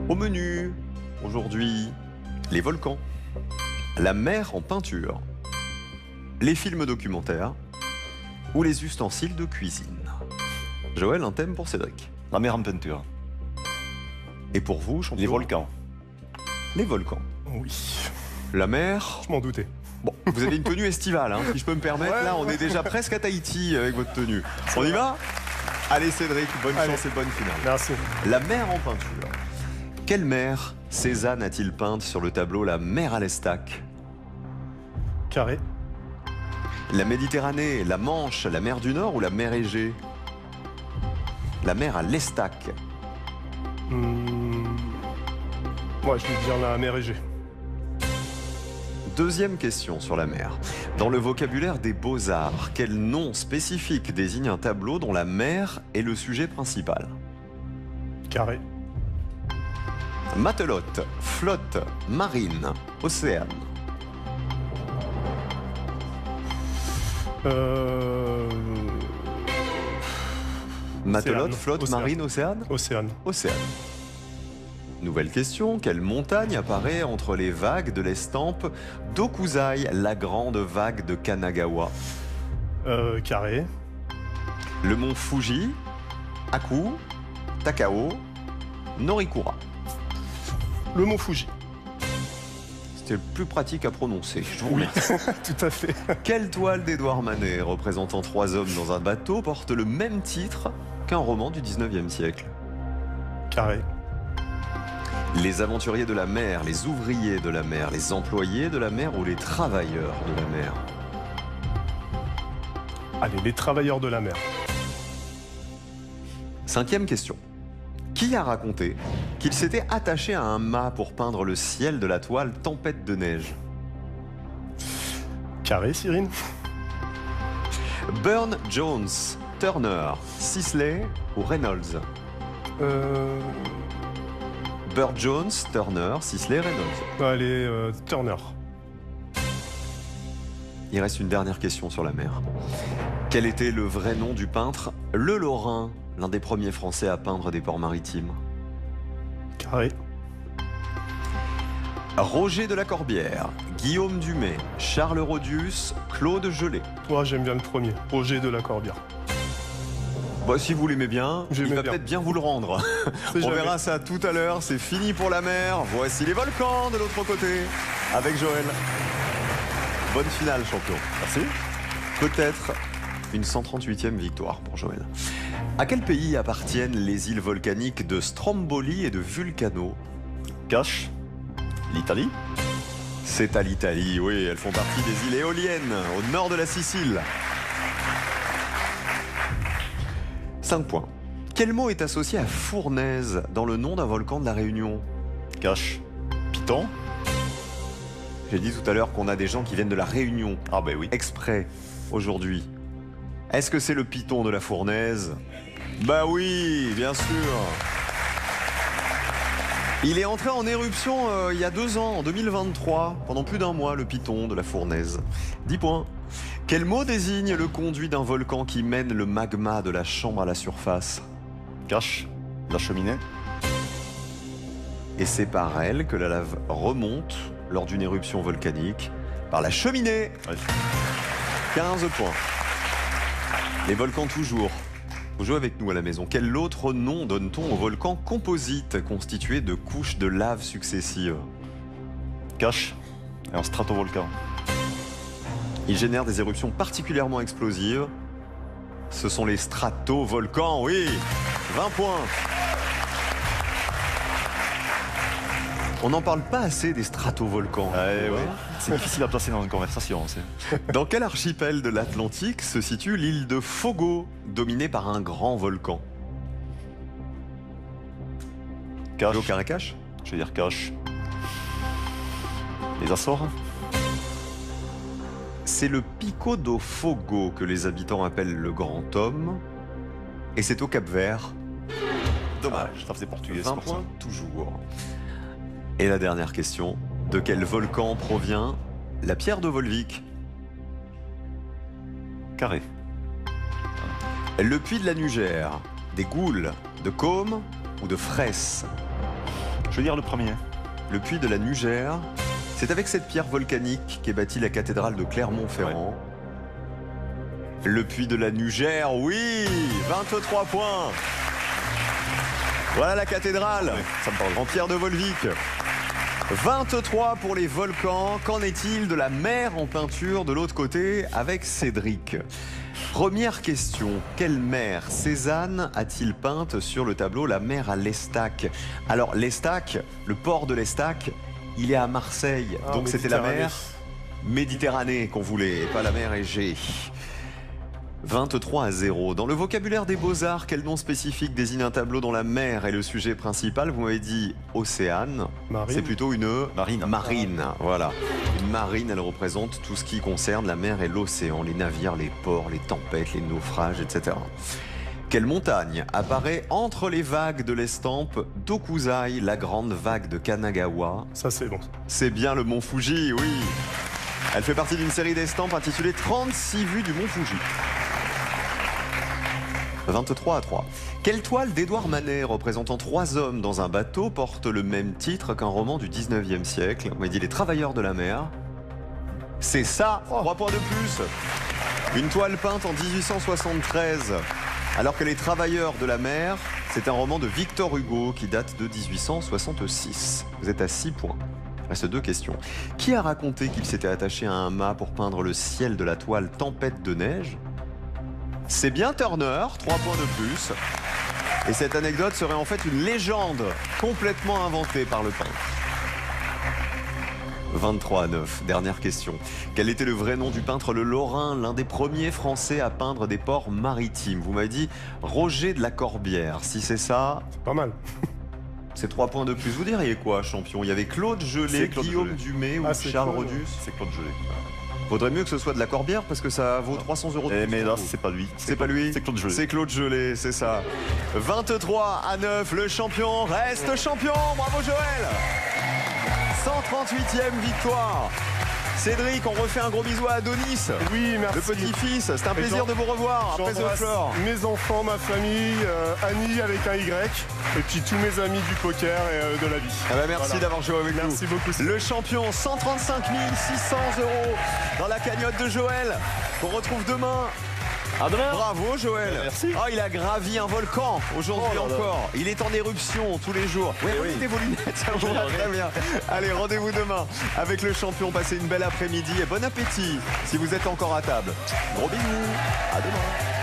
Au menu, aujourd'hui, les volcans, la mer en peinture, les films documentaires ou les ustensiles de cuisine. Joël, un thème pour Cédric. La mer en peinture. Et pour vous, champion? Les volcans. Les volcans. Oui, La mer. je m'en doutais. Bon, vous avez une tenue estivale, hein, si je peux me permettre. Ouais. Là, on est déjà presque à Tahiti avec votre tenue. On y va? Allez, Cédric, bonne Allez. chance et bonne finale. Merci. La mer en peinture. Quelle mer Cézanne a-t-il peinte sur le tableau La mer à l'Estaque? Carré. La Méditerranée, la Manche, la mer du Nord ou la mer Égée? La mer à l'Estaque. Ouais, je vais dire la mer Égée. Deuxième question sur la mer. Dans le vocabulaire des beaux-arts, quel nom spécifique désigne un tableau dont la mer est le sujet principal? Carré. Matelote, flotte, marine, océane. Matelote, Océane. flotte, Océane. marine, océane? Océane. Océane. Nouvelle question, quelle montagne apparaît entre les vagues de l'estampe d'Okuzai, la grande vague de Kanagawa? Carré. Le mont Fuji, Aku, Takao, Norikura. Le mont Fuji. C'était le plus pratique à prononcer, je vous remercie. Tout à fait. Quelle toile d'Édouard Manet, représentant 3 hommes dans un bateau, porte le même titre qu'un roman du 19e siècle? Carré. Les aventuriers de la mer, les ouvriers de la mer, les employés de la mer ou les travailleurs de la mer? Allez, les travailleurs de la mer. 5e question. Qui a raconté qu'il s'était attaché à un mât pour peindre le ciel de la toile Tempête de neige? Carré, Cyrine. Burne Jones, Turner, Sisley ou Reynolds? Burne Jones, Turner, Sisley, Reynolds. Allez, Turner. Il reste une dernière question sur la mer. Quel était le vrai nom du peintre Le Lorrain, l'un des premiers Français à peindre des ports maritimes? Carré. Roger de la Corbière, Guillaume Dumay, Charles Rodius, Claude Gelée. Moi, j'aime bien le premier. Roger de la Corbière. Bon, si vous l'aimez bien, il J'aimais va bien. peut-être bien vous le rendre. C'est On jamais. verra ça tout à l'heure. C'est fini pour la mer. Voici les volcans de l'autre côté avec Joël. Bonne finale, champion. Merci. Peut-être une 138e victoire pour Joël. À quel pays appartiennent les îles volcaniques de Stromboli et de Vulcano? Cache. L'Italie. C'est à l'Italie, oui. Elles font partie des îles éoliennes au nord de la Sicile. 5 points. Quel mot est associé à fournaise dans le nom d'un volcan de la Réunion? Cache. Python. J'ai dit tout à l'heure qu'on a des gens qui viennent de la Réunion, Ah ben oui. exprès, aujourd'hui. Est-ce que c'est le piton de la fournaise? Bah oui, bien sûr. Il est entré en éruption il y a 2 ans, en 2023, pendant plus d'un mois, le piton de la fournaise. 10 points. Quel mot désigne le conduit d'un volcan qui mène le magma de la chambre à la surface? Cache. La cheminée. Et c'est par elle que la lave remonte lors d'une éruption volcanique, par la cheminée. Ouais. 15 points. Les volcans toujours. Vous jouez avec nous à la maison. Quel autre nom donne-t-on aux volcans composites constitués de couches de lave successives? Cache. Et un stratovolcan. Ils génèrent des éruptions particulièrement explosives. Ce sont les stratovolcans, oui. 20 points. On n'en parle pas assez des stratovolcans. Ouais, ouais. C'est difficile à placer dans une conversation. Dans quel archipel de l'Atlantique se situe l'île de Fogo, dominée par un grand volcan? Cache. Au Caracas? Je vais dire cache. Les Açores. C'est le Pico do Fogo que les habitants appellent le Grand Homme. Et c'est au Cap-Vert. Dommage. Ça faisait portugais, c'est 20 pour ça. points toujours. Et la dernière question. De quel volcan provient la pierre de Volvic? Carré. Le puits de la Nugère, des Goules, de Côme ou de Fraisse? Je veux dire le premier. Le puits de la Nugère. C'est avec cette pierre volcanique qu'est bâtie la cathédrale de Clermont-Ferrand. Le puits de la Nugère, oui, 23 points. Voilà la cathédrale, Ça me parle. en pierre de Volvic. 23 pour les volcans. Qu'en est-il de la mer en peinture de l'autre côté avec Cédric? Première question, quelle mer Cézanne a-t-il peinte sur le tableau La mer à l'Estac? Alors l'Estac, le port de l'Estac, il est à Marseille, Ah, donc c'était la Méditerranée. mer Méditerranée qu'on voulait, et pas la mer Égée. 23-0. Dans le vocabulaire des beaux-arts, quel nom spécifique désigne un tableau dont la mer est le sujet principal? Vous m'avez dit océane. Marine. C'est plutôt une Marine. marine. Voilà. Une marine, elle représente tout ce qui concerne la mer et l'océan, les navires, les ports, les tempêtes, les naufrages, etc. Quelle montagne apparaît entre les vagues de l'estampe d'Okuzai, la grande vague de Kanagawa? Ça, c'est bon. C'est bien le mont Fuji, oui. Elle fait partie d'une série d'estampes intitulée 36 vues du mont Fuji. 23-3. Quelle toile d'Édouard Manet représentant 3 hommes dans un bateau porte le même titre qu'un roman du 19e siècle? On m'a dit Les Travailleurs de la mer. C'est ça, 3 points de plus. Une toile peinte en 1873. Alors que Les Travailleurs de la mer, c'est un roman de Victor Hugo qui date de 1866. Vous êtes à 6 points. Il reste 2 questions. Qui a raconté qu'il s'était attaché à un mât pour peindre le ciel de la toile Tempête de neige? C'est bien Turner, 3 points de plus. Et cette anecdote serait en fait une légende complètement inventée par le peintre. 23-9, dernière question. Quel était le vrai nom du peintre Le Lorrain, l'un des premiers Français à peindre des ports maritimes? Vous m'avez dit Roger de la Corbière. Si c'est ça, C'est pas mal. c'est 3 points de plus. Vous diriez quoi, champion? Il y avait Claude Gelé, C'est Claude Guillaume Gelé. Dumay ou Ah, c'est Charles Claude. Rodus? C'est Claude Gelé. Vaudrait mieux que ce soit de la Corbière parce que ça vaut 300 euros de Eh, plus. mais là, c'est pas lui. C'est pas lui? C'est Claude Gelé. C'est Claude Gelé, c'est ça. 23-9, le champion reste champion. Bravo Joël. 138e victoire. Cédric, on refait un gros bisou à Adonis, Oui, merci. le petit-fils. C'est un plaisir de vous revoir après The J'embrasse Floor. mes enfants, ma famille, Annie avec un Y, et puis tous mes amis du poker et de la vie. Ah bah merci Voilà. d'avoir joué avec nous. Merci beaucoup. Le champion, 135 600 euros dans la cagnotte de Joël, qu'on retrouve demain. À demain. Bravo Joël. Merci. Ah, il a gravi un volcan aujourd'hui Oh là là. encore. Il est en éruption tous les jours. Oui, oui. mettez vos lunettes, ça vous va très bien. Allez, rendez-vous demain avec le champion. Passez une belle après-midi et bon appétit si vous êtes encore à table. Gros bisous. À demain.